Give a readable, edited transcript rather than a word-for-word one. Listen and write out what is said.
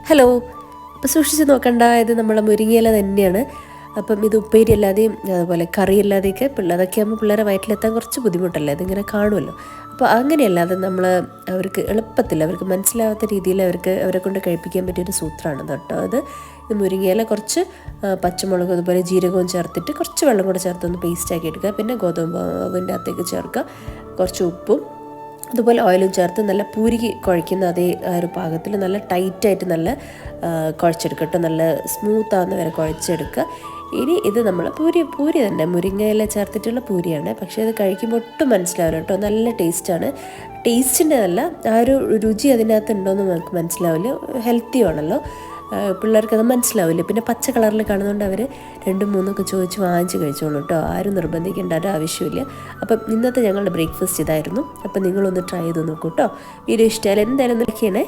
Hello. അപ്പോൾ സൂക്ഷിച്ച് നോക്കണ്ട, ഇത് നമ്മളെ മുരിങ്ങയില തന്നെയാണ്. അപ്പം ഇത് ഉപ്പേരി അല്ലാതെയും അതുപോലെ കറിയല്ലാതെയൊക്കെ അതൊക്കെ ആകുമ്പോൾ പിള്ളേരെ വയറ്റിലെത്താൻ കുറച്ച് ബുദ്ധിമുട്ടല്ലേ, ഇതിങ്ങനെ കാണുമല്ലോ. അപ്പോൾ അങ്ങനെയല്ലാതെ നമ്മൾ അവർക്ക് എളുപ്പത്തിൽ അവർക്ക് മനസ്സിലാവാത്ത രീതിയിൽ അവരെ കൊണ്ട് കഴിപ്പിക്കാൻ പറ്റിയൊരു സൂത്രമാണ് കേട്ടോ അത്. ഇത് മുരിങ്ങയില കുറച്ച് പച്ചമുളക് അതുപോലെ ജീരകവും ചേർത്തിട്ട് കുറച്ച് വെള്ളം കൂടെ ചേർത്തൊന്ന് പേസ്റ്റാക്കി എടുക്കുക. പിന്നെ ഗോതമ്പ് മാവിൻ്റെ അകത്തേക്ക് ചേർക്കുക, കുറച്ച് ഉപ്പും അതുപോലെ ഓയിലും ചേർത്ത് നല്ല പൂരിക്ക് കുഴയ്ക്കുന്ന അതേ ഒരു പാകത്തിൽ നല്ല ടൈറ്റായിട്ട് നല്ല കുഴച്ചെടുക്കുക കേട്ടോ. നല്ല സ്മൂത്താവുന്ന വരെ കുഴച്ചെടുക്കുക. ഇനി ഇത് നമ്മൾ പൂരി തന്നെ മുരിങ്ങയില ചേർത്തിട്ടുള്ള പൂരിയാണ്. പക്ഷേ അത് കഴിക്കുമ്പോൾ ഒട്ടും മനസ്സിലാവില്ല കേട്ടോ, നല്ല ടേസ്റ്റാണ്. ടേസ്റ്റിൻ്റെ നല്ല ആ ഒരു രുചി അതിനകത്ത് ഉണ്ടോയെന്ന് നമുക്ക് മനസ്സിലാവില്ല. ഹെൽത്തിയാണല്ലോ, പിള്ളേർക്കത് മനസ്സിലാവില്ല. പിന്നെ പച്ച കളറിൽ കാണുന്നതുകൊണ്ട് അവർ 2-3 ചോദിച്ച് വാങ്ങിച്ച് കഴിച്ചോളൂ കേട്ടോ. ആരും നിർബന്ധിക്കേണ്ട ഒരു ആവശ്യമില്ല. അപ്പം ഇന്നത്തെ ഞങ്ങളുടെ ബ്രേക്ക്ഫാസ്റ്റ് ഇതായിരുന്നു. അപ്പം നിങ്ങളൊന്ന് ട്രൈ ചെയ്ത് നോക്കൂ കേട്ടോ. വീഡിയോ ഇഷ്ടമായാലും എന്തായാലും നോക്കിയണേ.